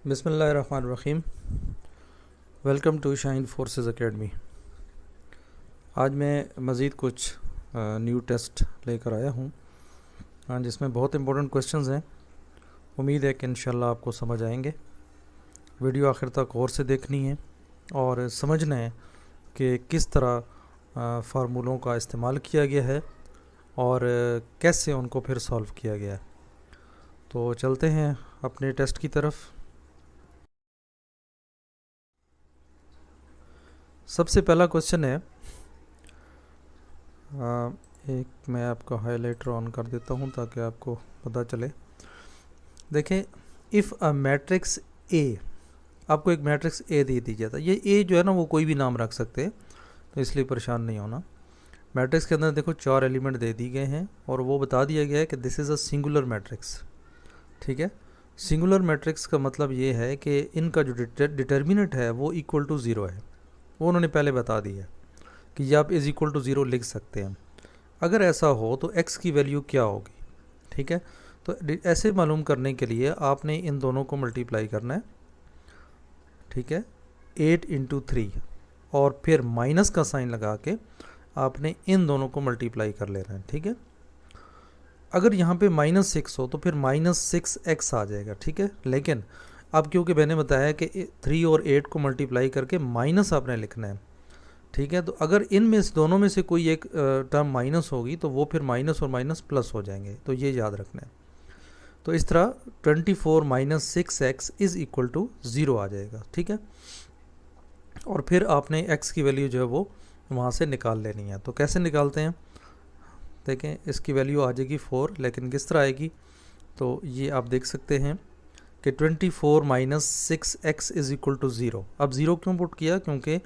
बिस्मिल्लाहिर्रहमानिर्रहीम। Welcome to Shine Forces Academy. आज मैं मज़ीद कुछ न्यू टेस्ट लेकर आया हूँ जिसमें बहुत इंपॉर्टेंट क्वेश्चंस हैं। उम्मीद है कि इंशाल्लाह आपको समझ आएंगे। वीडियो आखिर तक गौर से देखनी है और समझना है कि किस तरह फार्मूलों का इस्तेमाल किया गया है और कैसे उनको फिर सॉल्व किया गया है। तो चलते हैं अपने टेस्ट की तरफ। सबसे पहला क्वेश्चन है, एक मैं आपका हाइलाइटर ऑन कर देता हूं ताकि आपको पता चले। देखें, इफ़ अ मैट्रिक्स ए, आपको एक मैट्रिक्स ए दे दी जाता है। ये ए जो है ना वो कोई भी नाम रख सकते हैं, तो इसलिए परेशान नहीं होना। मैट्रिक्स के अंदर देखो 4 एलिमेंट दे दिए गए हैं और वो बता दिया गया है कि this is a singular matrix. ठीक है, सिंगुलर मैट्रिक्स का मतलब ये है कि इनका जो डिटर्मिनेंट है वो इक्वल टू ज़ीरो है। वो उन्होंने पहले बता दिया कि ये आप इज़ इक्वल टू ज़ीरो लिख सकते हैं। अगर ऐसा हो तो x की वैल्यू क्या होगी। ठीक है, तो ऐसे मालूम करने के लिए आपने इन दोनों को मल्टीप्लाई करना है। ठीक है, 8 इंटू 3 और फिर माइनस का साइन लगा के आपने इन दोनों को मल्टीप्लाई कर लेना है। ठीक है, अगर यहाँ पे -6 हो तो फिर -6x आ जाएगा। ठीक है, लेकिन अब क्योंकि मैंने बताया कि 3 और 8 को मल्टीप्लाई करके माइनस आपने लिखना है। ठीक है, तो अगर इन में दोनों में से कोई एक टर्म माइनस होगी तो वो फिर माइनस और माइनस प्लस हो जाएंगे, तो ये याद रखना है। तो इस तरह 24 minus 6x is equal to 0 आ जाएगा। ठीक है, और फिर आपने x की वैल्यू जो है वो वहाँ से निकाल लेनी है। तो कैसे निकालते हैं, देखें, इसकी वैल्यू आ जाएगी 4, लेकिन किस तरह आएगी, तो ये आप देख सकते हैं कि 24 minus 6x is equal to 0। अब 0 क्यों पुट किया, क्योंकि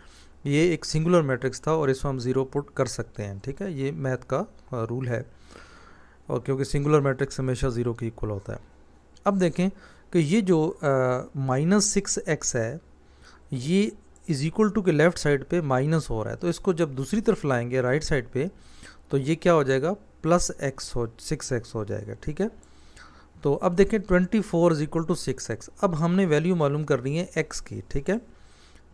ये एक सिंगुलर मैट्रिक्स था और इसमें हम 0 पुट कर सकते हैं। ठीक है, ये मैथ का रूल है, और क्योंकि सिंगुलर मैट्रिक्स हमेशा 0 के इक्वल होता है। अब देखें कि ये जो -6x है ये इज इक्वल टू के लेफ़्ट साइड पे माइनस हो रहा है, तो इसको जब दूसरी तरफ लाएंगे राइट साइड पे तो ये क्या हो जाएगा, +6x हो जाएगा। ठीक है, तो अब देखें 24 इज इक्वल टू 6x। अब हमने वैल्यू मालूम करनी है x की। ठीक है,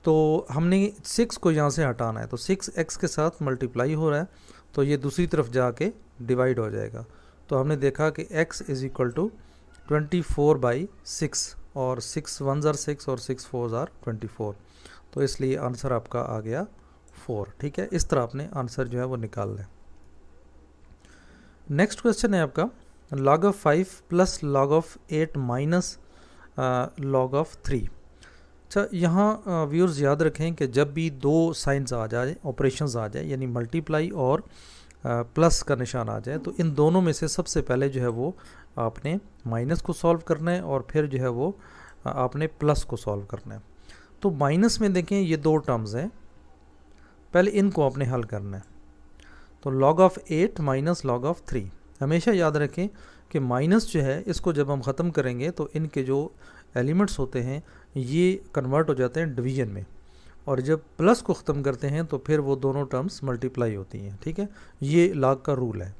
तो हमने 6 को यहाँ से हटाना है, तो 6x के साथ मल्टीप्लाई हो रहा है तो ये दूसरी तरफ जाके डिवाइड हो जाएगा। तो हमने देखा कि x इज़ इक्वल टू 24/6 और 6 1 ज़ार 6 और 6 4 ज़ार 24, तो इसलिए आंसर आपका आ गया 4। ठीक है, इस तरह आपने आंसर जो है वो निकाल लें। नेक्स्ट क्वेश्चन है आपका, log of 5 plus log of 8 minus log of 3। अच्छा, यहाँ व्यूअर्स याद रखें कि जब भी दो साइंस आ जाए, ऑपरेशंस आ जाए, यानी मल्टीप्लाई और प्लस का निशान आ जाए, तो इन दोनों में से सबसे पहले जो है वो आपने माइनस को सॉल्व करना है और फिर जो है वो आपने प्लस को सॉल्व करना है। तो माइनस में देखें ये दो टर्म्स हैं, पहले इनको आपने हल करना है। तो log of 8 minus log of 3। हमेशा याद रखें कि माइनस जो है इसको जब हम ख़त्म करेंगे तो इनके जो एलिमेंट्स होते हैं ये कन्वर्ट हो जाते हैं डिवीजन में, और जब प्लस को ख़त्म करते हैं तो फिर वो दोनों टर्म्स मल्टीप्लाई होती हैं। ठीक है, ये log का रूल है,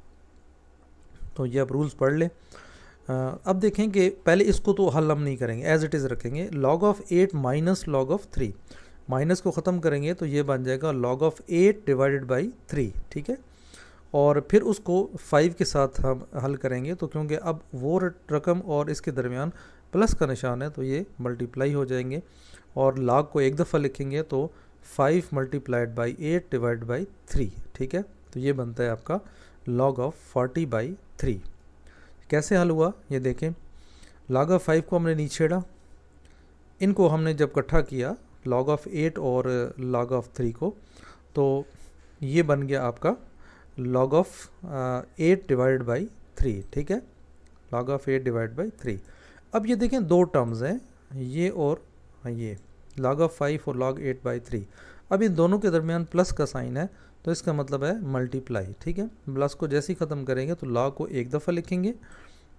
तो ये आप रूल्स पढ़ लें। अब देखें कि पहले इसको तो हल हम नहीं करेंगे, एज इट इज़ रखेंगे। log of 8 minus log of 3, minus को ख़त्म करेंगे तो ये बन जाएगा log ऑफ 8 डिवाइडेड बाई 3। ठीक है, और फिर उसको 5 के साथ हम हल करेंगे, तो क्योंकि अब वो रकम और इसके दरमियान प्लस का निशान है तो ये मल्टीप्लाई हो जाएंगे, और log को एक दफ़ा लिखेंगे तो 5 मल्टीप्लाइड बाई 8 डिवाइड बाई 3। ठीक है, तो ये बनता है आपका log ऑफ 40/3। कैसे हल हुआ ये देखें, log ऑफ 5 को हमने नीचे छेड़ा, इनको हमने जब इकट्ठा किया log ऑफ 8 और log ऑफ 3 को, तो ये बन गया आपका log ऑफ 8 डिवाइड बाई 3। ठीक है, log ऑफ 8 डिवाइड बाई 3। अब ये देखें दो टर्म्स हैं, ये और ये, log ऑफ 5 और log 8/3। अब इन दोनों के दरमियान प्लस का साइन है तो इसका मतलब है मल्टीप्लाई। ठीक है, प्लस को जैसे ही ख़त्म करेंगे तो log को एक दफ़ा लिखेंगे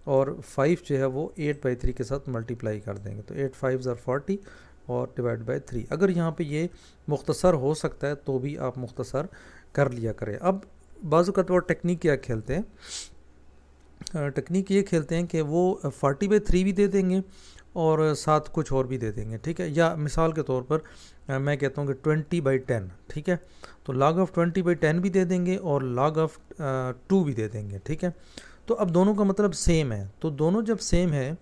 और 5 जो है वो 8/3 के साथ मल्टीप्लाई कर देंगे, तो 8 5 ज़ार 40 और डिवाइड बाई 3। अगर यहाँ पे ये मुख्तसर हो सकता है तो भी आप मुख्तसर कर लिया करें। अब बाज़ वक़्त वो टेक्निक क्या खेलते हैं, टेक्निक ये खेलते हैं कि वो 40/3 भी दे देंगे और साथ कुछ और भी दे देंगे, ठीक है। या मिसाल के तौर पर मैं कहता हूँ कि 20/10, ठीक है, तो log ऑफ 20/10 भी दे देंगे और log ऑफ 2 भी दे देंगे, ठीक है। तो अब दोनों का मतलब सेम है, तो दोनों जब सेम है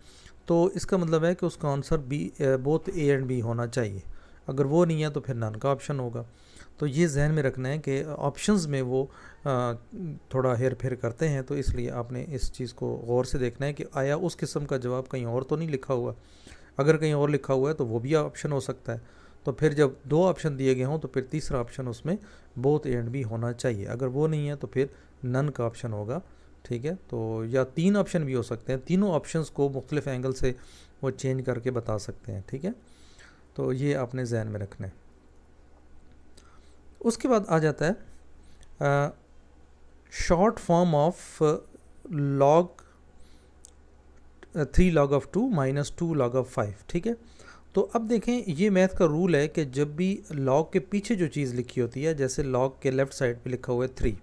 तो इसका मतलब है कि उसका answer B, both A and B होना चाहिए। अगर वो नहीं है तो फिर नन का ऑप्शन होगा। तो ये जहन में रखना है कि ऑप्शंस में वो थोड़ा हेर फेर करते हैं, तो इसलिए आपने इस चीज़ को गौर से देखना है कि आया उस किस्म का जवाब कहीं और तो नहीं लिखा हुआ। अगर कहीं और लिखा हुआ है तो वो भी ऑप्शन हो सकता है। तो फिर जब दो ऑप्शन दिए गए हों तो फिर तीसरा ऑप्शन उसमें बोथ ए एंड बी होना चाहिए। अगर वो नहीं है तो फिर नन का ऑप्शन होगा, ठीक है। तो या तीन ऑप्शन भी हो सकते हैं, तीनों ऑप्शंस को मुख्तलिफ एंगल से वो चेंज करके बता सकते हैं, ठीक है। तो ये आपने जहन में रखना है। उसके बाद आ जाता है short form of log 3 log of 2 minus 2 log of 5, ठीक है। तो अब देखें, ये मैथ का रूल है कि जब भी लॉग के पीछे जो चीज़ लिखी होती है, जैसे लॉग के लेफ़्ट साइड पे लिखा हुआ है 3,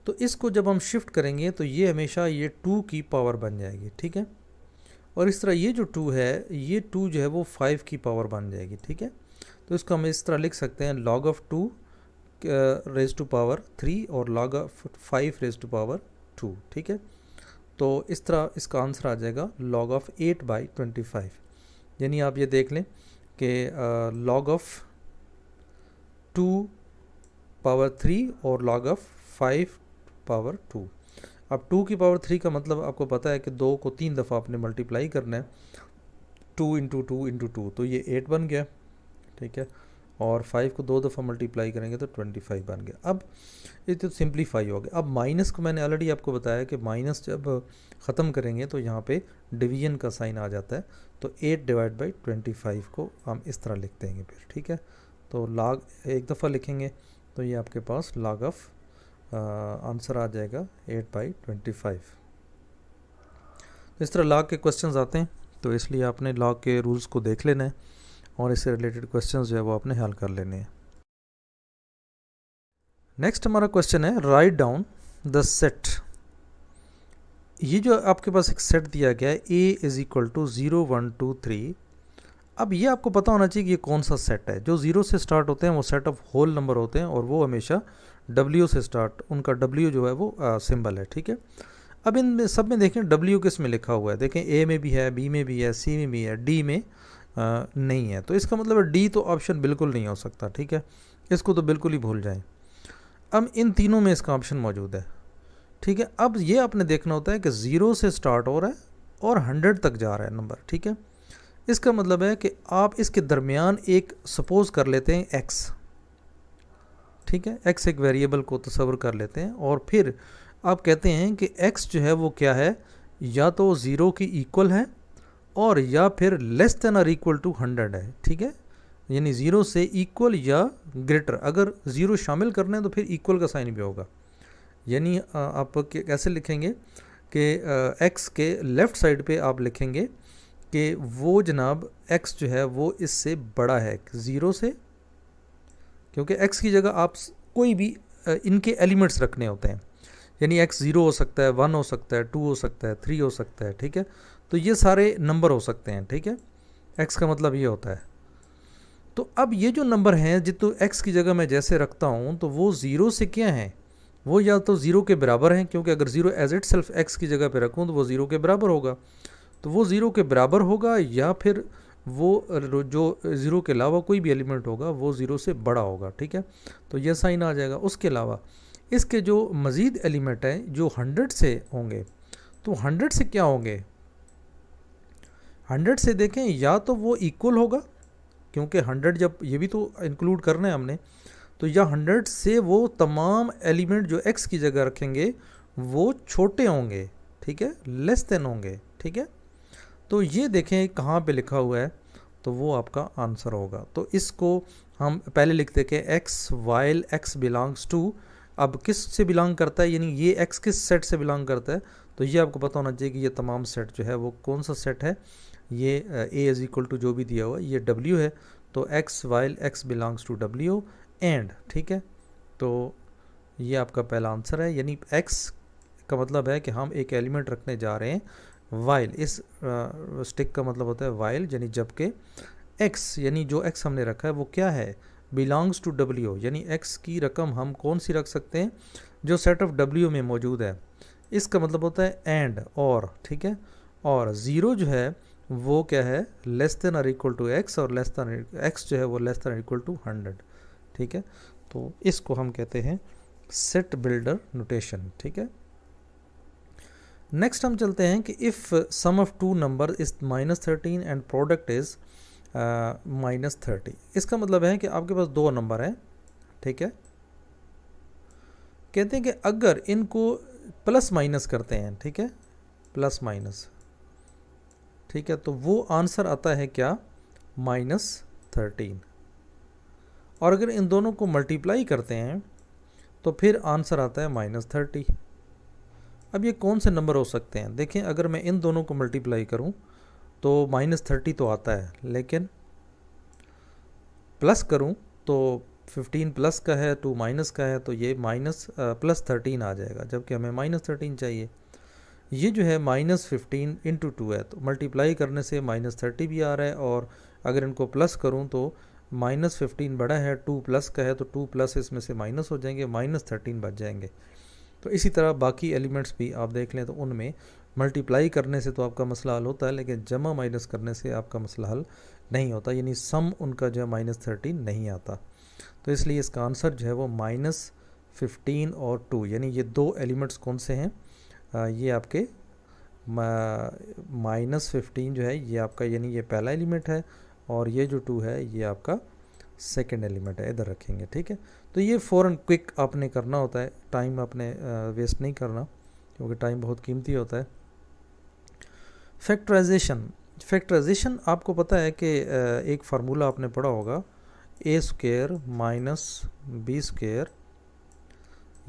तो इसको जब हम शिफ्ट करेंगे तो ये हमेशा ये 2 की पावर बन जाएगी, ठीक है। और इस तरह ये जो 2 है, ये 2 जो है वो 5 की पावर बन जाएगी, ठीक है। तो इसको हम इस तरह लिख सकते हैं log of 2 raise to power 3 और log of 5 raise to power 2, ठीक है। तो इस तरह इसका आंसर आ जाएगा log of 8/25। यानी आप ये देख लें कि log of 2 पावर 3 और log of 5 पावर 2। अब 2 की पावर 3 का मतलब आपको पता है कि 2 को 3 दफ़ा आपने मल्टीप्लाई करना है, 2 इंटू 2 इंटू 2, तो ये 8 बन गया, ठीक है। और 5 को 2 दफ़ा मल्टीप्लाई करेंगे तो 25 बन गया। अब ये तो सिंप्लीफाई हो गया। अब माइनस को मैंने ऑलरेडी आपको बताया कि माइनस जब ख़त्म करेंगे तो यहाँ पे डिवीजन का साइन आ जाता है, तो 8/25 को हम इस तरह लिख देंगे फिर, ठीक है। तो log एक दफ़ा लिखेंगे तो ये आपके पास log ऑफ आंसर आ जाएगा 8/25। तो इस तरह log के क्वेश्चंस आते हैं, तो इसलिए आपने log के रूल्स को देख लेना है और इससे रिलेटेड क्वेश्चंस जो है वो आपने हल कर लेने हैं। नेक्स्ट हमारा क्वेश्चन है राइट डाउन द सेट। ये जो आपके पास एक सेट दिया गया है a इज़ इक्वल टू 0 1 2 3। अब ये आपको पता होना चाहिए कि ये कौन सा सेट है। जो 0 से स्टार्ट होते हैं वो सेट ऑफ होल नंबर होते हैं और वो हमेशा W से स्टार्ट, उनका W जो है वो सिंबल है, ठीक है। अब इन सब में देखें W किस में लिखा हुआ है, देखें A में भी है, B में भी है, C में भी है, D में नहीं है। तो इसका मतलब है D तो ऑप्शन बिल्कुल नहीं हो सकता, ठीक है। इसको तो बिल्कुल ही भूल जाएं। अब इन तीनों में इसका ऑप्शन मौजूद है, ठीक है। अब ये आपने देखना होता है कि 0 से स्टार्ट हो रहा है और 100 तक जा रहा है नंबर, ठीक है। इसका मतलब है कि आप इसके दरमियान एक सपोज कर लेते हैं x, ठीक है। x एक वेरिएबल को तस्वर कर लेते हैं और फिर आप कहते हैं कि x जो है वो क्या है, या तो 0 की इक्वल है और या फिर लेस देन और इक्वल टू 100 है, ठीक है। यानी 0 से इक्वल या ग्रेटर, अगर 0 शामिल करना है तो फिर इक्वल का साइन भी होगा। यानी आप कैसे लिखेंगे कि x के लेफ़्ट साइड पे आप लिखेंगे कि वो जनाब x जो है वो इससे बड़ा है 0 से, क्योंकि x की जगह आप कोई भी इनके एलिमेंट्स रखने होते हैं। यानी x 0 हो सकता है, 1 हो सकता है, 2 हो सकता है, 3 हो सकता है, ठीक है। तो ये सारे नंबर हो सकते हैं, ठीक है। x का मतलब ये होता है। तो अब ये जो नंबर हैं जितो x की जगह मैं जैसे रखता हूँ तो वो 0 से क्या हैं, वो या तो 0 के बराबर हैं, क्योंकि अगर 0 एज इट सेल्फ x की जगह पे रखूँ तो वो 0 के बराबर होगा, तो वो 0 के बराबर होगा, या फिर वो जो 0 के अलावा कोई भी एलिमेंट होगा वो 0 से बड़ा होगा, ठीक है। तो यह साइन आ जाएगा। उसके अलावा इसके जो मज़ीद एलिमेंट हैं जो 100 से होंगे, तो 100 से क्या होंगे, 100 से देखें या तो वो इक्वल होगा, क्योंकि 100 जब ये भी तो इंक्लूड करना है हमने, तो या 100 से वो तमाम एलिमेंट जो x की जगह रखेंगे वो छोटे होंगे, ठीक है, लेस देन होंगे, ठीक है। तो ये देखें कहाँ पे लिखा हुआ है, तो वो आपका आंसर होगा। तो इसको हम पहले लिखते कि x while x belongs to, अब किस से बिलोंग करता है, यानी ये x किस सेट से बिलोंग करता है, तो ये आपको पता होना चाहिए कि ये तमाम सेट जो है वो कौन सा सेट है। ये a इज़ इक्वल टू जो भी दिया हुआ है ये w है, तो x while x belongs to w and, ठीक है। तो ये आपका पहला आंसर है। यानी x का मतलब है कि हम एक एलिमेंट रखने जा रहे हैं वाइल, इस स्टिक का मतलब होता है वाइल, यानी जबकि x, यानी जो x हमने रखा है वो क्या है, बिलोंग्स टू w, यानी x की रकम हम कौन सी रख सकते हैं, जो सेट ऑफ w में मौजूद है। इसका मतलब होता है एंड, और, ठीक है। और ज़ीरो जो है वो क्या है, लेस देन और इक्वल टू x, और लेस देन x जो है वो लेस देन और इक्वल टू 100, ठीक है। तो इसको हम कहते हैं सेट बिल्डर नोटेशन, ठीक है। नेक्स्ट हम चलते हैं कि if sum of two number is -13 and product is -30। इसका मतलब है कि आपके पास दो नंबर हैं, ठीक है। कहते हैं कि अगर इनको प्लस माइनस करते हैं, ठीक है, प्लस माइनस, ठीक है, तो वो आंसर आता है क्या, -13। और अगर इन दोनों को मल्टीप्लाई करते हैं तो फिर आंसर आता है -30। अब ये कौन से नंबर हो सकते हैं, देखें, अगर मैं इन दोनों को मल्टीप्लाई करूं तो -30 तो आता है, लेकिन प्लस करूं तो 15 प्लस का है, 2 माइनस का है, तो ये +13 आ जाएगा, जबकि हमें -13 चाहिए। ये जो है -15 × 2 है, तो मल्टीप्लाई करने से -30 भी आ रहा है, और अगर इनको प्लस करूं तो -15 बड़ा है, 2 प्लस का है, तो 2 प्लस इसमें से माइनस हो जाएंगे, -13 बच जाएंगे। तो इसी तरह बाकी एलिमेंट्स भी आप देख लें तो उनमें मल्टीप्लाई करने से तो आपका मसला हल होता है, लेकिन जमा माइनस करने से आपका मसला हल नहीं होता, यानी सम उनका जो है -13 नहीं आता। तो इसलिए इसका आंसर जो है वो -15 और 2, यानी ये दो एलिमेंट्स कौन से हैं, ये आपके -15 जो है ये आपका, यानी ये पहला एलिमेंट है, और ये जो 2 है ये आपका सेकेंड एलिमेंट है, इधर रखेंगे, ठीक है। तो ये फ़ौरन क्विक आपने करना होता है, टाइम आपने वेस्ट नहीं करना, क्योंकि टाइम बहुत कीमती होता है। फैक्टराइजेशन आपको पता है कि एक फार्मूला आपने पढ़ा होगा, a² - b²,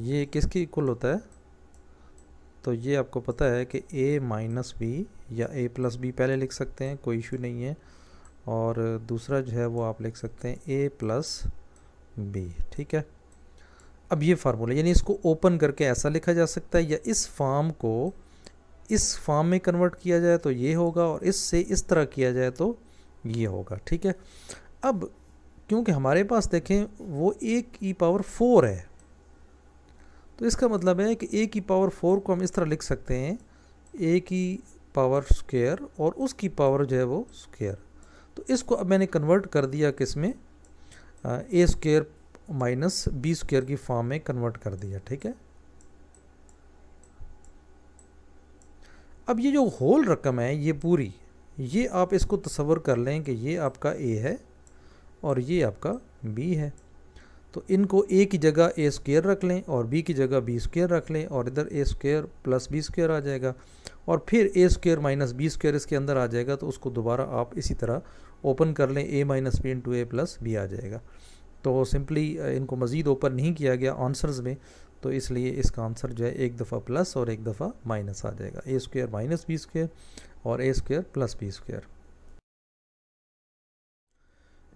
ये किसके इक्वल होता है, तो ये आपको पता है कि a - b या a + b पहले लिख सकते हैं, कोई इशू नहीं है, और दूसरा जो है वो आप लिख सकते हैं a + b, ठीक है। अब ये फार्मूला, यानी इसको ओपन करके ऐसा लिखा जा सकता है, या इस फॉर्म को इस फॉर्म में कन्वर्ट किया जाए तो ये होगा, और इससे इस तरह किया जाए तो ये होगा, ठीक है। अब क्योंकि हमारे पास देखें वो a⁴ है, तो इसका मतलब है कि a⁴ को हम इस तरह लिख सकते हैं, a² और उसकी पावर जो है वो स्क्वायर। तो इसको अब मैंने कन्वर्ट कर दिया किसमें, a² - b² की फॉर्म में कन्वर्ट कर दिया, ठीक है। अब ये जो होल रकम है ये पूरी, ये आप इसको तसव्वुर कर लें कि ये आपका a है और ये आपका b है, तो इनको a की जगह a² रख लें और b की जगह b² रख लें, और इधर a² + b² आ जाएगा, और फिर a² - b² इसके अंदर आ जाएगा, तो उसको दोबारा आप इसी तरह ओपन कर लें, a - b × a + b आ जाएगा। तो सिंपली इनको मज़ीद ओपन नहीं किया गया आंसर्स में, तो इसलिए इसका आंसर जो है एक दफ़ा प्लस और एक दफ़ा माइनस आ जाएगा, a² - b² और a² + b²।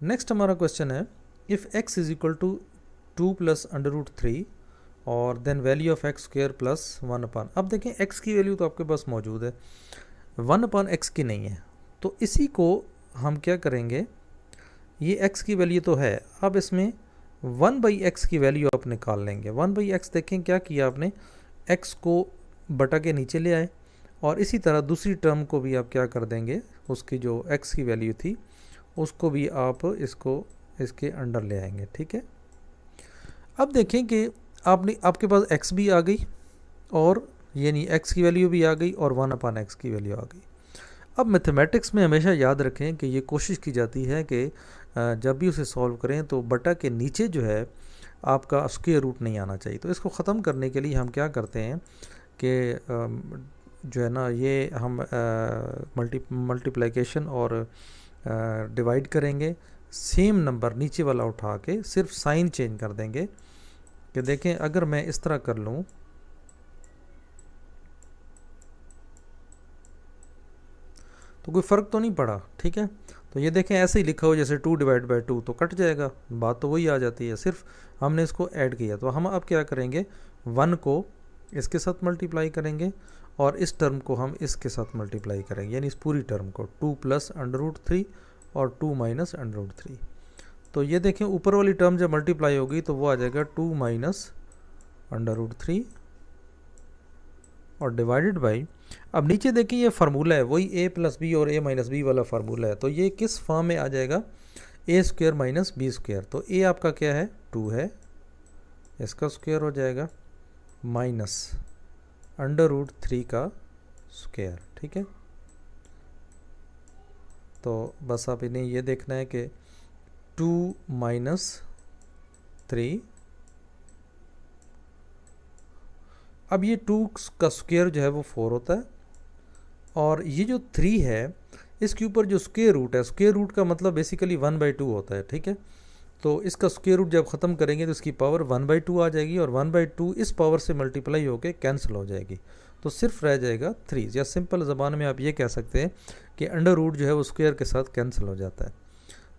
नेक्स्ट हमारा क्वेश्चन है, इफ़ x = 2 + √3 और देन वैल्यू ऑफ x² + 1/। अब देखें x की वैल्यू तो आपके पास मौजूद है, 1/x की नहीं है, तो इसी को हम क्या करेंगे, ये x की वैल्यू तो है, अब इसमें 1/x की वैल्यू आप निकाल लेंगे। 1/x देखें क्या किया आपने, x को बटा के नीचे ले आए, और इसी तरह दूसरी टर्म को भी आप क्या कर देंगे, उसकी जो x की वैल्यू थी उसको भी आप इसके अंडर ले आएंगे, ठीक है। अब देखें कि आपके पास x भी आ गई, और यानी x की वैल्यू भी आ गई, और 1/x की वैल्यू आ गई। अब मैथमेटिक्स में हमेशा याद रखें कि ये कोशिश की जाती है कि जब भी उसे सॉल्व करें तो बटा के नीचे जो है आपका स्क्वायर रूट नहीं आना चाहिए। तो इसको ख़त्म करने के लिए हम क्या करते हैं कि जो है ना, ये हम मल्टीप्लिकेशन और डिवाइड करेंगे, सेम नंबर नीचे वाला उठा के सिर्फ साइन चेंज कर देंगे, कि देखें अगर मैं इस तरह कर लूँ तो कोई फ़र्क तो नहीं पड़ा, ठीक है। तो ये देखें ऐसे ही लिखा हो जैसे 2/2 तो कट जाएगा, बात तो वही आ जाती है, सिर्फ हमने इसको ऐड किया। तो हम अब क्या करेंगे, 1 को इसके साथ मल्टीप्लाई करेंगे और इस टर्म को हम इसके साथ मल्टीप्लाई करेंगे, यानी इस पूरी टर्म को 2 प्लस √3 और 2 माइनस √3। तो ये देखें ऊपर वाली टर्म जब मल्टीप्लाई होगी तो वो आ जाएगा 2 माइनस √3 और डिवाइडेड बाई, अब नीचे देखिए ये फार्मूला है वही a प्लस बी और a माइनस बी वाला फार्मूला है, तो ये किस फॉर्म में आ जाएगा, a square minus B square. तो a आपका क्या है 2 है, इसका स्क्वायर हो जाएगा माइनस √3 का स्क्वायर। ठीक है, तो बस आप इन्हें ये देखना है कि 2 माइनस 3, अब ये 2 का स्क्वायर जो है वो 4 होता है, और ये जो 3 है इसके ऊपर जो स्क्वायर रूट है, स्क्वायर रूट का मतलब बेसिकली 1/2 होता है। ठीक है, तो इसका स्क्वायर रूट जब ख़त्म करेंगे तो इसकी पावर 1/2 आ जाएगी, और 1/2 इस पावर से मल्टीप्लाई होकर कैंसिल हो जाएगी, तो सिर्फ रह जाएगा 3। या सिंपल ज़बान में आप ये कह सकते हैं कि अंडर रूट जो है वो स्क्वायर के साथ कैंसिल हो जाता है।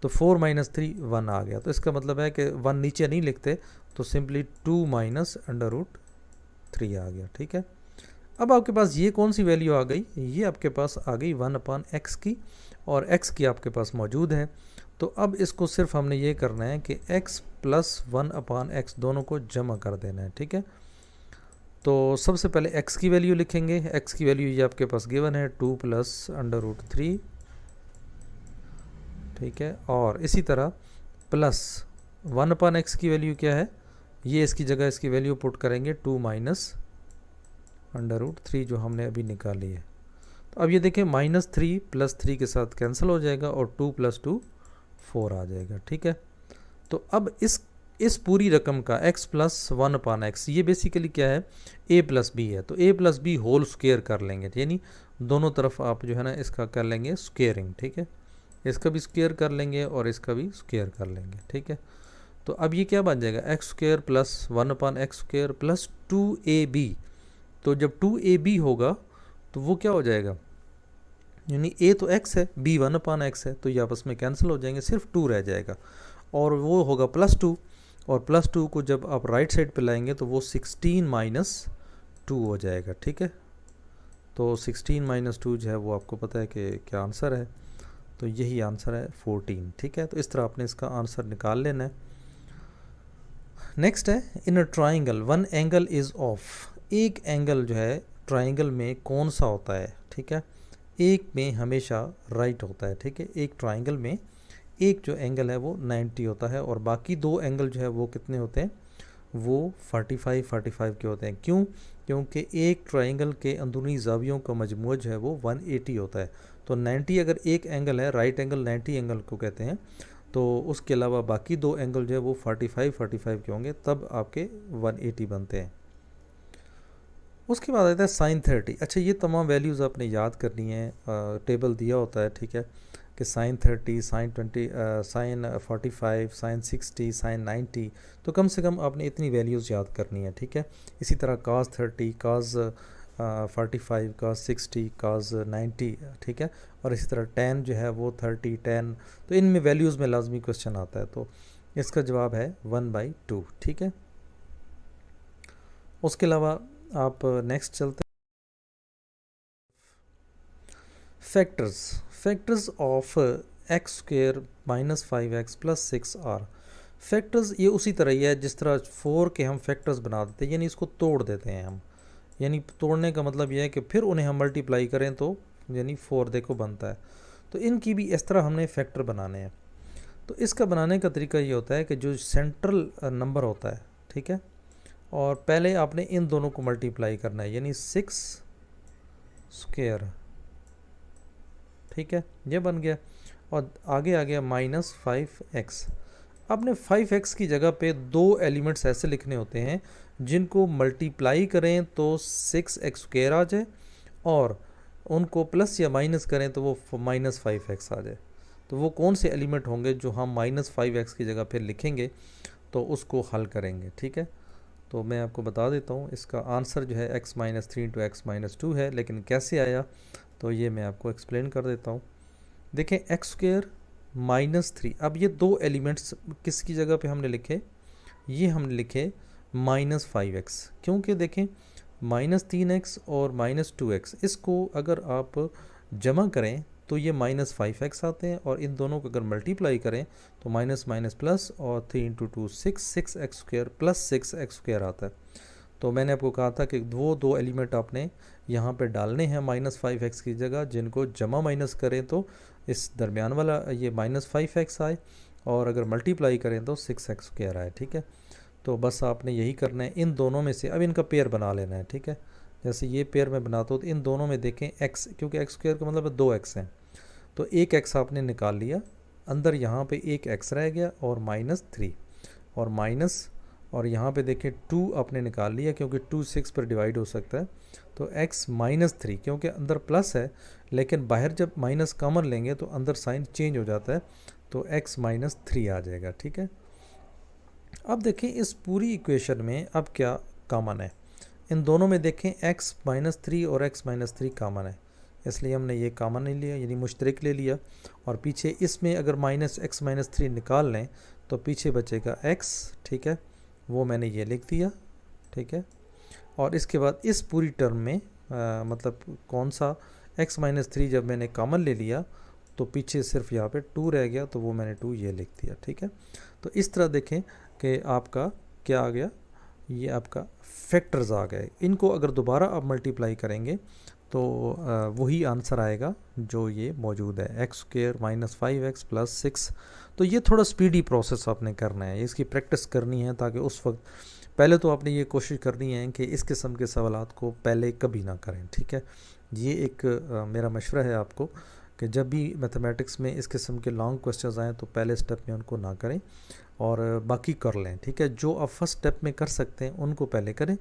तो 4 माइनस 3 1 आ गया, तो इसका मतलब है कि 1 नीचे नहीं लिखते, तो सिंपली 2 माइनस √3 आ गया। ठीक है, अब आपके पास ये कौन सी वैल्यू आ गई, ये आपके पास आ गई 1/x की, और x की आपके पास मौजूद है। तो अब इसको सिर्फ हमने ये करना है कि x प्लस 1/x दोनों को जमा कर देना है। ठीक है, तो सबसे पहले x की वैल्यू लिखेंगे, x की वैल्यू ये आपके पास गिवन है 2 प्लस √3। ठीक है, और इसी तरह प्लस 1/x की वैल्यू क्या है, ये इसकी जगह इसकी वैल्यू पुट करेंगे 2 माइनस √3 जो हमने अभी निकाली है। तो अब ये देखें -3 + 3 के साथ कैंसिल हो जाएगा, और 2 + 2 4 आ जाएगा। ठीक है, तो अब इस पूरी रकम का x प्लस 1/x, ये बेसिकली क्या है a प्लस बी है, तो a plus B whole square कर लेंगे, यानी दोनों तरफ आप जो है ना इसका कर लेंगे स्क्वेयरिंग। ठीक है, इसका भी स्क्वेयर कर लेंगे और इसका भी स्क्वेयर कर लेंगे। ठीक है, तो अब ये क्या बन जाएगा x² plus 1/x² plus 2ab। तो जब 2ab होगा तो वो क्या हो जाएगा, यानी a तो x है, b 1/x है, तो ये आपस में कैंसिल हो जाएंगे, सिर्फ 2 रह जाएगा, और वो होगा +2, और +2 को जब आप राइट साइड पे लाएंगे तो वो 16 - 2 हो जाएगा। ठीक है, तो 16 - 2 जो है वो आपको पता है कि क्या आंसर है, तो यही आंसर है 14। ठीक है, तो इस तरह आपने इसका आंसर निकाल लेना है। नेक्स्ट है in a triangle 1 angle is off, एक एंगल जो है ट्राइंगल में कौन सा होता है। ठीक है, एक में हमेशा राइट होता है। ठीक है, एक ट्राइंगल में एक जो एंगल है वो 90 होता है, और बाकी 2 एंगल जो है वो कितने होते हैं, वो 45 के होते हैं। क्यों, क्योंकि एक ट्राइंगल के अंदरूनी जावियों का मजमू जो है वो 180 होता है। तो 90 अगर एक एंगल है, राइट एंगल 90 एंगल को कहते हैं, तो उसके अलावा बाकी 2 एंगल जो है वो 45 के होंगे, तब आपके 180 बनते हैं। उसके बाद आता है sin 30। अच्छा, ये तमाम वैल्यूज़ आपने याद करनी है, टेबल दिया होता है। ठीक है, कि sin 30, sin 20, sin 45, sin 60, sin 90, तो कम से कम आपने इतनी वैल्यूज़ याद करनी है। ठीक है, इसी तरह cos 30, cos 45, cos 60, cos 90। ठीक है, और इसी तरह tan जो है वो 30, tan, तो इनमें वैल्यूज़ में लाजमी क्वेश्चन आता है, तो इसका जवाब है 1/2। ठीक है, उसके अलावा आप नेक्स्ट चलते हैं, factors of x² - 5x + 6r। Factors ये उसी तरह ही है जिस तरह 4 के हम फैक्टर्स बना देते हैं, यानी इसको तोड़ देते हैं हम, यानी तोड़ने का मतलब यह है कि फिर उन्हें हम मल्टीप्लाई करें तो यानी 4 देखो बनता है। तो इनकी भी इस तरह हमने फैक्टर बनाने हैं। तो इसका बनाने का तरीका ये होता है कि जो सेंट्रल नंबर होता है, ठीक है, और पहले आपने इन दोनों को मल्टीप्लाई करना है, यानी 6²। ठीक है, ये बन गया, और आगे आ गया -5x। आपने 5x की जगह पे 2 एलिमेंट्स ऐसे लिखने होते हैं जिनको मल्टीप्लाई करें तो 6x² आ जाए, और उनको प्लस या माइनस करें तो वो -5x आ जाए। तो वो कौन से एलिमेंट होंगे जो हम -5x की जगह फिर लिखेंगे तो उसको हल करेंगे। ठीक है, तो मैं आपको बता देता हूँ, इसका आंसर जो है x - 3 × x - 2 है, लेकिन कैसे आया तो ये मैं आपको एक्सप्लेन कर देता हूँ। देखें x² - 3, अब ये 2 एलिमेंट्स किसकी जगह पे हमने लिखे, ये हमने लिखे -5x, क्योंकि देखें -3x और -2x, इसको अगर आप जमा करें तो ये -5x आते हैं, और इन दोनों को अगर मल्टीप्लाई करें तो माइनस माइनस प्लस, और 3 × 2 6x² प्लस 6x² आता है। तो मैंने आपको कहा था कि वो दो एलिमेंट आपने यहाँ पे डालने हैं -5x की जगह, जिनको जमा माइनस करें तो इस दरमियान वाला ये -5x आए, और अगर मल्टीप्लाई करें तो 6x² आए। ठीक है, तो बस आपने यही करना है, इन दोनों में से अब इनका पेयर बना लेना है। ठीक है, जैसे ये पेयर मैं बनाता हूँ तो इन दोनों में देखें x, क्योंकि x² का मतलब 2x है, तो एक x आपने निकाल लिया, अंदर यहाँ पे एक x रह गया और -3 और माइनस, और यहाँ पे देखें 2 आपने निकाल लिया क्योंकि 2 6 पर डिवाइड हो सकता है, तो x -3, क्योंकि अंदर प्लस है लेकिन बाहर जब माइनस कॉमन लेंगे तो अंदर साइन चेंज हो जाता है, तो x -3 आ जाएगा। ठीक है, अब देखें इस पूरी इक्वेशन में अब क्या कॉमन है, इन दोनों में देखें x -3 और x -3 कॉमन है, इसलिए हमने ये कॉमन नहीं लिया, यानी मुश्तरक ले लिया, और पीछे इसमें अगर -x -3 निकाल लें तो पीछे बचेगा x। ठीक है, वो मैंने ये लिख दिया। ठीक है, और इसके बाद इस पूरी टर्म में मतलब कौन सा x -3 जब मैंने कॉमन ले लिया तो पीछे सिर्फ यहाँ पे 2 रह गया, तो वो मैंने 2 ये लिख दिया। ठीक है, तो इस तरह देखें कि आपका क्या आ गया, ये आपका फैक्टर्स आ गए, इनको अगर दोबारा आप मल्टीप्लाई करेंगे तो वही आंसर आएगा जो ये मौजूद है, x² -5x + 6। तो ये थोड़ा स्पीडी प्रोसेस आपने करना है, इसकी प्रैक्टिस करनी है, ताकि उस वक्त पहले तो आपने ये कोशिश करनी है कि इस किस्म के सवालात को पहले कभी ना करें। ठीक है, ये एक मेरा मशवरा है आपको कि जब भी मैथमेटिक्स में इस किस्म के लॉन्ग क्वेश्चंस आएँ तो पहले स्टेप में उनको ना करें और बाकी कर लें। ठीक है, जो आप फर्स्ट स्टेप में कर सकते हैं उनको पहले करें,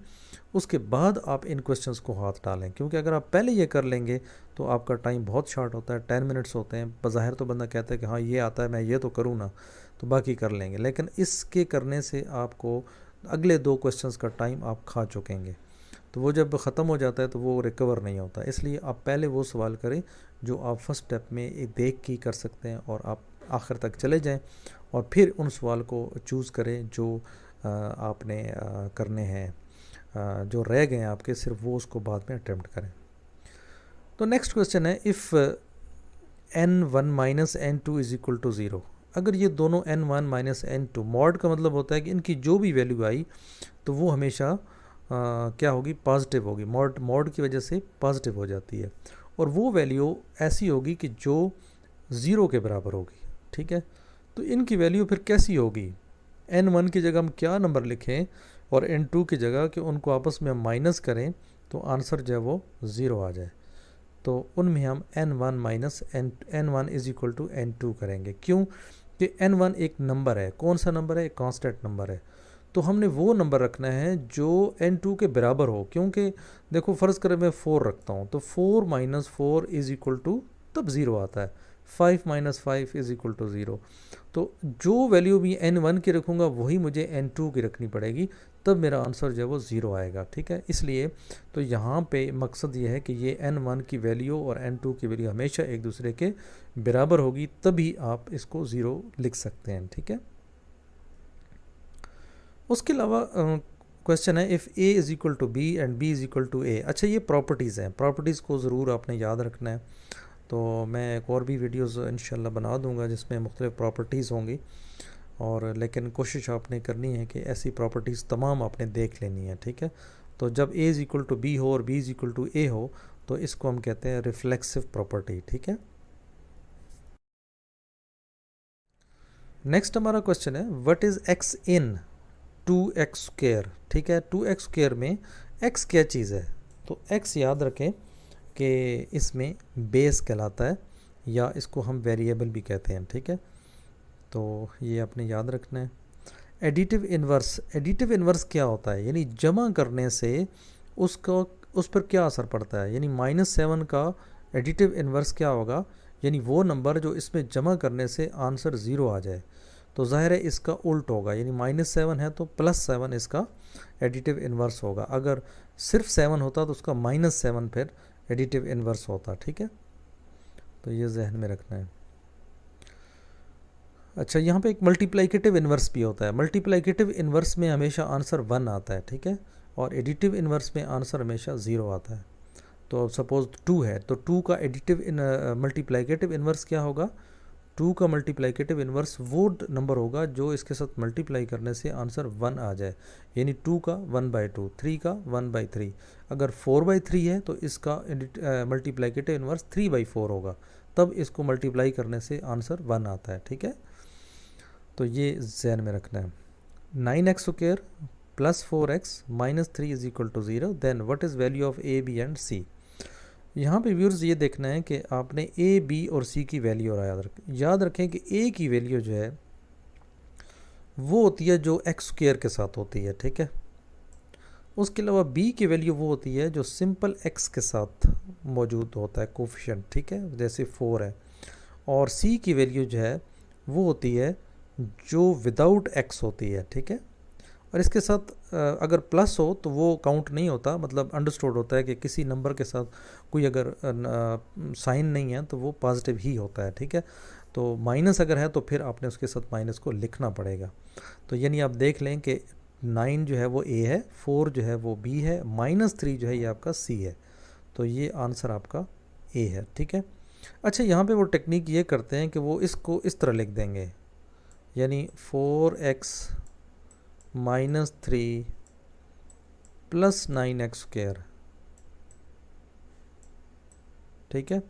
उसके बाद आप इन क्वेश्चंस को हाथ डालें, क्योंकि अगर आप पहले ये कर लेंगे तो आपका टाइम बहुत शॉर्ट होता है, 10 मिनट्स होते हैं। बज़ाहिर तो बंदा कहता है कि हाँ ये आता है मैं ये तो करूँ ना, तो बाकी कर लेंगे, लेकिन इसके करने से आपको अगले 2 क्वेश्चंस का टाइम आप खा चुकेंगे, तो वो जब ख़त्म हो जाता है तो वो रिकवर नहीं होता। इसलिए आप पहले वो सवाल करें जो आप फर्स्ट स्टेप में देख के कर सकते हैं, और आप आखिर तक चले जाएं, और फिर उन सवाल को चूज़ करें जो आपने करने हैं, जो रह गए हैं आपके, सिर्फ वो उसको बाद में अटैम्प्ट करें। तो नेक्स्ट क्वेश्चन है, इफ़ n1 - n2 = 0, अगर ये दोनों n1 - n2, मॉड का मतलब होता है कि इनकी जो भी वैल्यू आई तो वो हमेशा क्या होगी, पॉजिटिव होगी, मॉड की वजह से पॉजिटिव हो जाती है, और वो वैल्यू ऐसी होगी कि जो 0 के बराबर होगी। ठीक है, तो इनकी वैल्यू फिर कैसी होगी, n1 की जगह हम क्या नंबर लिखें और n2 की जगह कि उनको आपस में हम माइनस करें तो आंसर जो है वो 0 आ जाए, तो उनमें हम n1 - n1 = n2 करेंगे। क्यों कि n1 एक नंबर है, कौन सा नंबर है, एक कांस्टेंट नंबर है, तो हमने वो नंबर रखना है जो n2 के बराबर हो। क्योंकि देखो फ़र्ज़ करें मैं 4 रखता हूँ तो 4 - 4 = तब 0 आता है, 5 - 5 = 0, तो जो वैल्यू भी n1 की रखूँगा वही मुझे n2 की रखनी पड़ेगी, तब मेरा आंसर जो है वो 0 आएगा। ठीक है, इसलिए तो यहाँ पे मकसद ये है कि ये n1 की वैल्यू और n2 की वैल्यू हमेशा एक दूसरे के बराबर होगी, तभी आप इसको 0 लिख सकते हैं। ठीक है, उसके अलावा क्वेश्चन है, if a = b and b = a। अच्छा, ये प्रॉपर्टीज़ हैं, प्रॉपर्टीज़ को ज़रूर आपने याद रखना है, तो मैं एक और भी वीडियोज़ इंशाल्लाह बना दूंगा जिसमें मुख्तलिफ़ प्रॉपर्टीज़ होंगी, और लेकिन कोशिश आपने करनी है कि ऐसी प्रॉपर्टीज़ तमाम आपने देख लेनी है। ठीक है, तो जब a = b हो और b = a हो तो इसको हम कहते हैं रिफ्लेक्सिव प्रॉपर्टी। ठीक है, नेक्स्ट हमारा क्वेश्चन है, what is x in 2x²। ठीक है, 2x² में x क्या चीज़ है, तो x याद रखें कि इसमें बेस कहलाता है, या इसको हम वेरिएबल भी कहते हैं। ठीक है, तो ये आपने याद रखना है। एडिटिव इन्वर्स, एडिटिव इन्वर्स क्या होता है, यानी जमा करने से उसका उस पर क्या असर पड़ता है, यानी -7 का एडिटिव इन्वर्स क्या होगा, यानी वो नंबर जो इसमें जमा करने से आंसर 0 आ जाए, तो ज़ाहिर है इसका उल्ट होगा, यानी -7 है तो +7 इसका एडिटिव इन्वर्स होगा। अगर सिर्फ 7 होता तो उसका -7 फिर एडिटिव इन्वर्स होता। ठीक है, तो ये जहन में रखना है। अच्छा, यहाँ पे एक मल्टीप्लिकेटिव इन्वर्स भी होता है, मल्टीप्लिकेटिव इन्वर्स में हमेशा आंसर 1 आता है। ठीक है, और एडिटिव इन्वर्स में आंसर हमेशा 0 आता है। तो सपोज 2 है तो 2 का एडिटिव मल्टीप्लाइकेटिव इन्वर्स क्या होगा, 2 का मल्टीप्लाइकेटिव इन्वर्स वो नंबर होगा जो इसके साथ मल्टीप्लाई करने से आंसर 1 आ जाए, यानी 2 का 1/2, 3 का 1/3। अगर 4/3 है तो इसका मल्टीप्लाइकेटिव इन्वर्स 3/4 होगा, तब इसको मल्टीप्लाई करने से आंसर 1 आता है। ठीक है, तो ये ज़हन में रखना है। 9x² + 4x - 3 = 0, then what is value of a, b and c। यहाँ पे व्यूअर्स ये देखना है कि आपने a, b और c की वैल्यू याद रखें कि a की वैल्यू जो है वो होती है जो x² के साथ होती है। ठीक है, उसके अलावा b की वैल्यू वो होती है जो सिंपल x के साथ मौजूद होता है कोफिशिएंट। ठीक है, जैसे 4 है। और c की वैल्यू जो है वो होती है जो विदाउट x होती है। ठीक है, और इसके साथ अगर प्लस हो तो वो काउंट नहीं होता, मतलब अंडरस्टूड होता है कि किसी नंबर के साथ कोई अगर साइन नहीं है तो वो पॉजिटिव ही होता है। ठीक है, तो माइनस अगर है तो फिर आपने उसके साथ माइनस को लिखना पड़ेगा। तो यानी आप देख लें कि 9 जो है वो a है, 4 जो है वो b है, -3 जो है ये आपका c है। तो ये आंसर आपका a है। ठीक है, अच्छा यहाँ पे वो टेक्निक ये करते हैं कि वो इसको इस तरह लिख देंगे, यानी 4x - 3 + 9x²। ठीक है,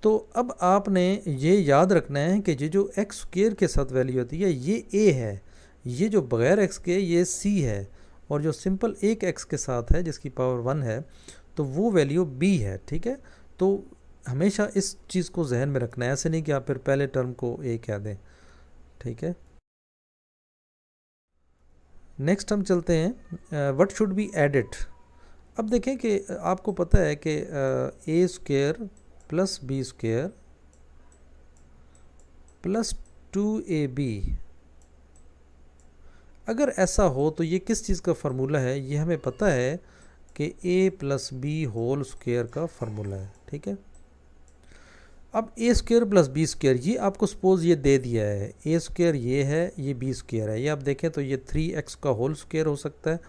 तो अब आपने ये याद रखना है कि जो x² के साथ वैल्यू होती है ये a है, ये जो बग़ैर x के ये c है, और जो सिंपल एक x के साथ है जिसकी पावर 1 है तो वो वैल्यू b है। ठीक है, तो हमेशा इस चीज़ को जहन में रखना है, ऐसे नहीं कि आप फिर पहले टर्म को a कह दें। ठीक है, नेक्स्ट हम चलते हैं व्हाट शुड बी एडेड। अब देखें कि आपको पता है कि a² + b² + 2ab, अगर ऐसा हो तो ये किस चीज़ का फार्मूला है, ये हमें पता है कि a + b² का फार्मूला है। ठीक है, अब a² + b² ये आपको सपोज ये दे दिया है, a² ये है, ये b² है, ये आप देखें तो ये 3x का होल स्क्वायर हो सकता है,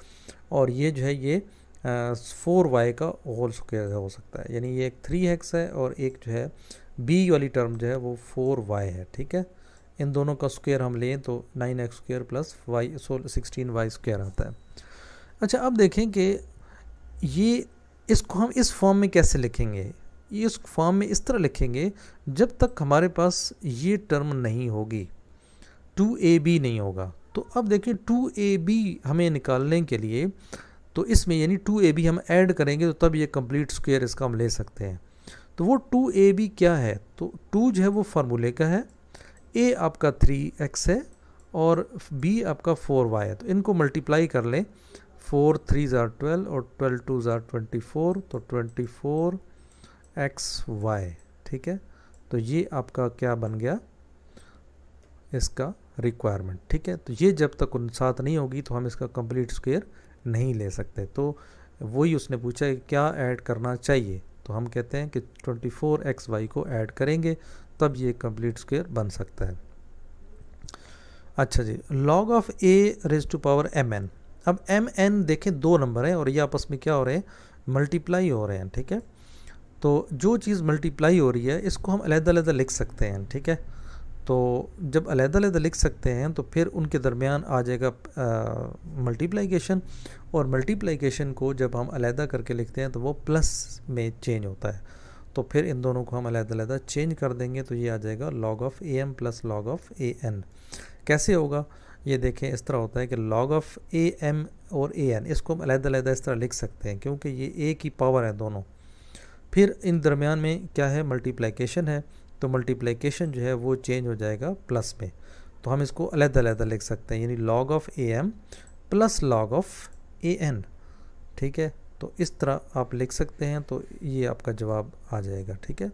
और ये जो है ये 4y का होल स्क्वायर हो सकता है, यानी ये एक 3x है और एक जो है b वाली टर्म जो है वो 4y है। ठीक है, इन दोनों का स्क्वायर हम लें तो 9x² + y 16y² आता है। अच्छा, अब देखें कि ये इसको हम इस फॉर्म में कैसे लिखेंगे, ये इस फॉर्म में इस तरह लिखेंगे जब तक हमारे पास ये टर्म नहीं होगी, 2ab नहीं होगा। तो अब देखिए 2ab हमें निकालने के लिए तो इसमें यानी 2ab हम ऐड करेंगे तो तब ये कंप्लीट स्क्वायर इसका हम ले सकते हैं। तो वो 2ab क्या है, तो 2 जो है वो फार्मूले का है, a आपका 3x है और b आपका 4y है। तो इनको मल्टीप्लाई कर लें, 4 3 = 12 और 12 2 = 24, तो 24xy। ठीक है, तो ये आपका क्या बन गया, इसका रिक्वायरमेंट। ठीक है, तो ये जब तक उन साथ नहीं होगी तो हम इसका कंप्लीट स्क्वायर नहीं ले सकते। तो वही उसने पूछा कि क्या ऐड करना चाहिए, तो हम कहते हैं कि 24xy को ऐड करेंगे तब ये कंप्लीट स्क्वायर बन सकता है। अच्छा जी, log ऑफ a⁻mn। अब mn देखें 2 नंबर हैं और ये आपस में क्या हो रहे हैं, मल्टीप्लाई हो रहे हैं। ठीक है, तो जो चीज़ मल्टीप्लाई हो रही है इसको हम अलग-अलग लिख सकते हैं। ठीक है, तो जब अलग-अलग लिख सकते हैं तो फिर उनके दरमियान आ जाएगा मल्टीप्लिकेशन, और मल्टीप्लिकेशन को जब हम अलग करके लिखते हैं तो वो प्लस में चेंज होता है। तो फिर इन दोनों को हम अलग-अलग चेंज कर देंगे तो ये आ जाएगा log of am + log of an। कैसे होगा ये देखें, इस तरह होता है कि log ऑफ am और an इसको हम अलग-अलग इस तरह लिख सकते हैं क्योंकि ये a की पावर है दोनों। फिर इन दरमियान में क्या है, मल्टीप्लिकेशन है, तो मल्टीप्लिकेशन जो है वो चेंज हो जाएगा प्लस में, तो हम इसको अलग-अलग लिख सकते हैं, यानी log of am + log of an। ठीक है, तो इस तरह आप लिख सकते हैं, तो ये आपका जवाब आ जाएगा। ठीक है,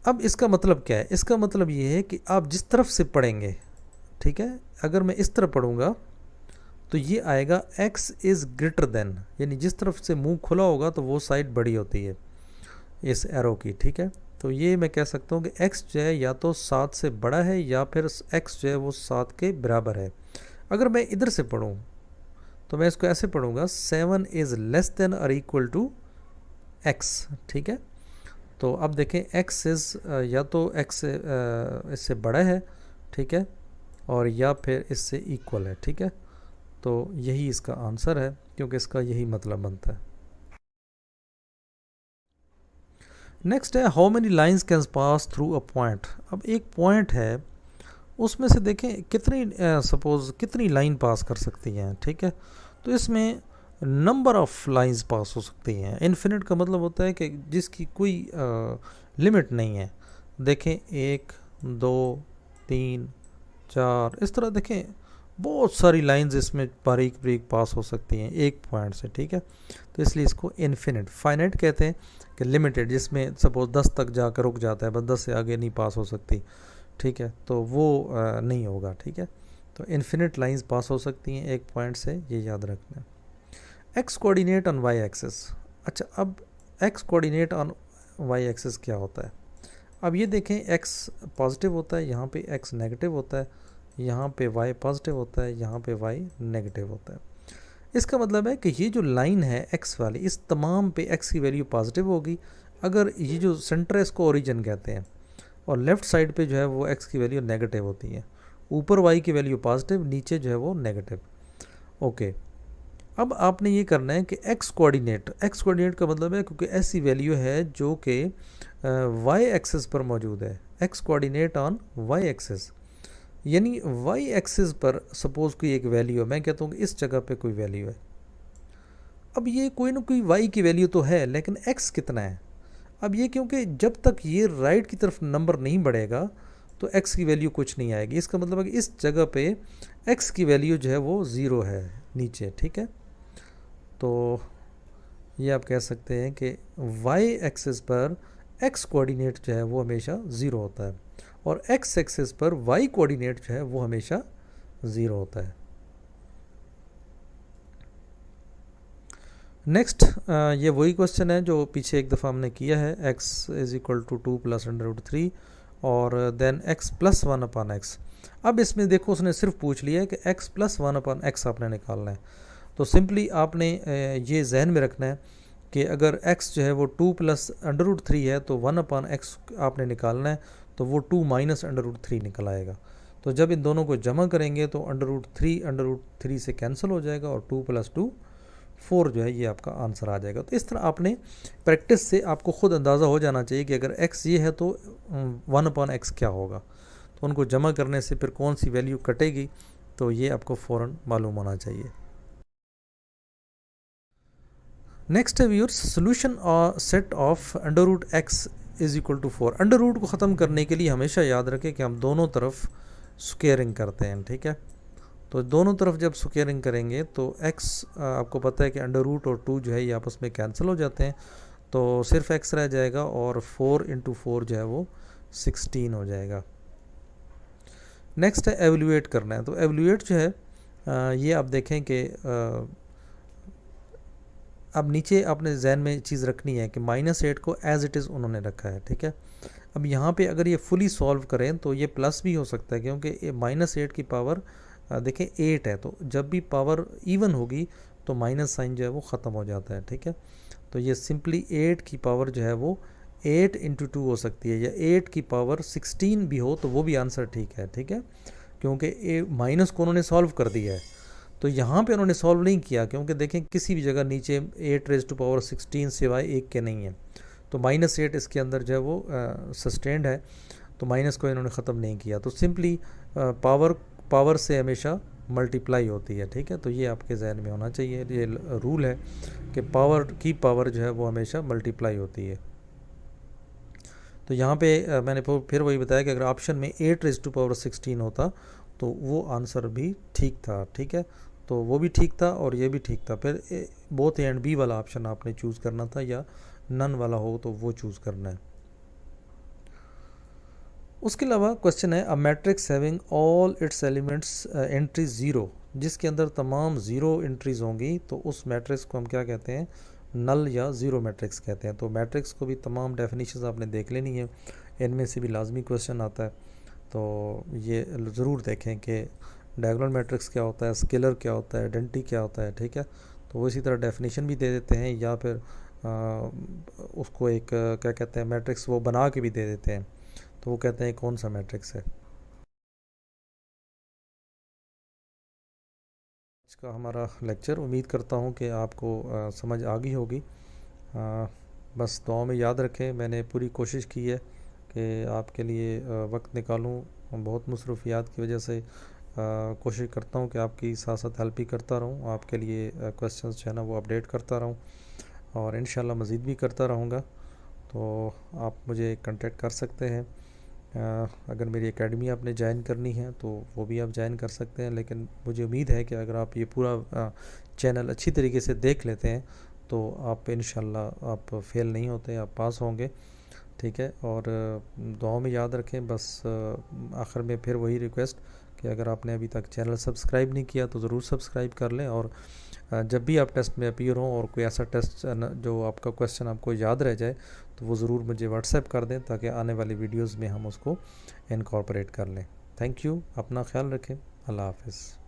अब इसका मतलब क्या है, इसका मतलब ये है कि आप जिस तरफ से पढ़ेंगे, ठीक है, अगर मैं इस तरह पढ़ूंगा तो ये आएगा x इज़ ग्रेटर देन, यानी जिस तरफ से मुंह खुला होगा तो वो साइड बड़ी होती है इस एरो की। ठीक है, तो ये मैं कह सकता हूँ कि x जो है या तो 7 से बड़ा है या फिर x जो है वो 7 के बराबर है। अगर मैं इधर से पढ़ूँ तो मैं इसको ऐसे पढ़ूँगा 7 इज़ लेस देन और इक्वल टू एक्स, ठीक है। तो अब देखें x इज़ या तो x इससे बड़ा है, ठीक है, और या फिर इससे इक्वल है, ठीक है। तो यही इसका आंसर है, क्योंकि इसका यही मतलब बनता है। नेक्स्ट है how many lines can pass through a point. अब एक पॉइंट है, उसमें से देखें कितनी सपोज कितनी लाइन पास कर सकती हैं, ठीक है। तो इसमें नंबर ऑफ लाइंस पास हो सकती हैं। इन्फिनिट का मतलब होता है कि जिसकी कोई लिमिट नहीं है। देखें 1 2 3 4 इस तरह देखें बहुत सारी लाइंस इसमें बारीक बारीक पास हो सकती हैं एक पॉइंट से, ठीक है। तो इसलिए इसको इन्फिनिट, फाइनाइट कहते हैं कि लिमिटेड, जिसमें सपोज 10 तक जाकर रुक जाता है, बस 10 से आगे नहीं पास हो सकती, ठीक है। तो वो नहीं होगा, ठीक है। तो इन्फिनिट लाइंस पास हो सकती हैं एक पॉइंट से, ये याद रखना है। X coordinate on Y axis. अच्छा, अब X coordinate on Y axis क्या होता है? अब ये देखें एक्स पॉजिटिव होता है, यहाँ पे एक्स नेगेटिव होता है, यहाँ पे वाई पॉजिटिव होता है, यहाँ पे वाई नेगेटिव होता है। इसका मतलब है कि ये जो लाइन है एक्स वाली, इस तमाम पे एक्स की वैल्यू पॉजिटिव होगी। अगर ये जो सेंटर है इसको ओरिजिन कहते हैं, और लेफ़्ट साइड पे जो है वो एक्स की वैल्यू नेगेटिव होती है। ऊपर वाई की वैल्यू पॉजिटिव, नीचे जो है वो नेगेटिव। ओके, अब आपने ये करना है कि एक्स कोऑर्डिनेट का मतलब है क्योंकि ऐसी वैल्यू है जो कि वाई एक्सिस पर मौजूद है। X coordinate on Y axis, यानी वाई एक्सिस पर सपोज कोई एक वैल्यू है, मैं कहता हूँ कि इस जगह पे कोई वैल्यू है। अब ये कोई ना कोई वाई की वैल्यू तो है, लेकिन एक्स कितना है? अब ये क्योंकि जब तक ये राइट की तरफ नंबर नहीं बढ़ेगा तो एक्स की वैल्यू कुछ नहीं आएगी। इसका मतलब है कि इस जगह पे एक्स की वैल्यू जो है वो ज़ीरो है नीचे, ठीक है। तो ये आप कह सकते हैं कि वाई एक्सिस पर एक्स कोऑर्डिनेट जो है वो हमेशा ज़ीरो होता है, और एक्स एक्सिस पर वाई कोऑर्डिनेट जो है वो हमेशा ज़ीरो होता है। नेक्स्ट ये वही क्वेश्चन है जो पीछे एक दफ़ा हमने किया है, x is equal to 2 plus √3 और then x plus 1 upon X. अब इसमें देखो उसने सिर्फ पूछ लिया है कि x प्लस 1 अपान एक्स आपने निकालना है। तो सिंपली आपने ये जहन में रखना है कि अगर x जो है वो 2 प्लस √3 है तो 1 अपान एक्स आपने निकालना है, तो वो 2 माइनस √3 निकल आएगा। तो जब इन दोनों को जमा करेंगे तो √3 से कैंसिल हो जाएगा और 2 प्लस 2 4 जो है ये आपका आंसर आ जाएगा। तो इस तरह आपने प्रैक्टिस से आपको ख़ुद अंदाज़ा हो जाना चाहिए कि अगर x ये है तो 1 अपान एक्स क्या होगा। तो उनको जमा करने से फिर कौन सी वैल्यू कटेगी, तो ये आपको फ़ौरन मालूम होना चाहिए। नेक्स्ट है व्यूअर्स, सोल्यूशन और set of √x is equal to 4। Under root को ख़त्म करने के लिए हमेशा याद रखें कि हम दोनों तरफ स्क्वेयरिंग करते हैं, ठीक है। तो दोनों तरफ जब स्क्वेयरिंग करेंगे तो x आपको पता है कि अंडर रूट और 2 जो है ये आपस में कैंसिल हो जाते हैं, तो सिर्फ x रह जाएगा और 4 × 4 जो है वो 16 हो जाएगा। नेक्स्ट है एवल्यूएट करना है। तो एवल्यूएट जो है ये आप देखें कि अब नीचे आपने जहन में चीज़ रखनी है कि -8 को एज इट इज़ उन्होंने रखा है, ठीक है। अब यहाँ पे अगर ये फुली सॉल्व करें तो ये प्लस भी हो सकता है, क्योंकि -8 की पावर देखें 8 है, तो जब भी पावर इवन होगी तो माइनस साइन जो है वो ख़त्म हो जाता है, ठीक है। तो ये सिंपली 8 की पावर जो है वो 8 × 2 हो सकती है, या 8 की पावर 16 भी हो तो वो भी आंसर ठीक है, ठीक है। क्योंकि माइनस को उन्होंने सॉल्व कर दिया है, तो यहाँ पे उन्होंने सॉल्व नहीं किया, क्योंकि देखें किसी भी जगह नीचे 8⁻16 सिवाय 1 के नहीं है। तो -8 इसके अंदर जो है वो सस्टेंड है, तो माइनस को इन्होंने ख़त्म नहीं किया। तो सिंपली पावर से हमेशा मल्टीप्लाई होती है, ठीक है। तो ये आपके जहन में होना चाहिए, ये रूल है कि पावर जो है वो हमेशा मल्टीप्लाई होती है। तो यहाँ पे मैंने फिर वही बताया कि अगर ऑप्शन में 8⁻16 होता तो वो आंसर भी ठीक था, ठीक है। तो वो भी ठीक था और ये भी ठीक था। फिर बोथ ए एंड बी वाला ऑप्शन आपने चूज़ करना था, या नन वाला हो तो वो चूज़ करना है। उसके अलावा क्वेश्चन है a matrix having all it's elements entry 0, जिसके अंदर तमाम 0 एंट्रीज होंगी तो उस मैट्रिक्स को हम क्या कहते हैं? नल या ज़ीरो मैट्रिक्स कहते हैं। तो मैट्रिक्स को भी तमाम डेफिनेशंस आपने देख लेनी है, इनमें से भी लाजमी क्वेश्चन आता है, तो ये ज़रूर देखें कि डायगोनल मैट्रिक्स क्या होता है, स्केलर क्या होता है, आइडेंटिटी क्या होता है, ठीक है। तो वो इसी तरह डेफिनेशन भी दे देते हैं, या फिर उसको एक क्या कहते हैं, मैट्रिक्स वो बना के भी दे देते हैं, तो वो कहते हैं कौन सा मैट्रिक्स है। इसका हमारा लेक्चर, उम्मीद करता हूँ कि आपको समझ आ गई होगी। बस दुआ में याद रखें, मैंने पूरी कोशिश की है कि आपके लिए वक्त निकालूं। बहुत मसरूफियात की वजह से कोशिश करता हूं कि आपकी साथ साथ हेल्प भी करता रहूं, आपके लिए क्वेश्चंस जो है ना वो अपडेट करता रहूं, और इंशाल्लाह मज़ीद भी करता रहूँगा। तो आप मुझे कांटेक्ट कर सकते हैं। अगर मेरी एकेडमी आपने ज्वाइन करनी है तो वो भी आप ज्वाइन कर सकते हैं, लेकिन मुझे उम्मीद है कि अगर आप ये पूरा चैनल अच्छी तरीके से देख लेते हैं तो आप इंशाल्लाह आप फेल नहीं होते, आप पास होंगे, ठीक है। और दुआ में याद रखें। बस आखिर में फिर वही रिक्वेस्ट कि अगर आपने अभी तक चैनल सब्सक्राइब नहीं किया तो ज़रूर सब्सक्राइब कर लें, और जब भी आप टेस्ट में अपीयर हों और कोई ऐसा टेस्ट जो आपका क्वेश्चन आपको याद रह जाए तो वो ज़रूर मुझे व्हाट्सएप कर दें, ताकि आने वाली वीडियोज़ में हम उसको इनकॉर्पोरेट कर लें। थैंक यू, अपना ख्याल रखें, अल्लाह हाफ़िज़।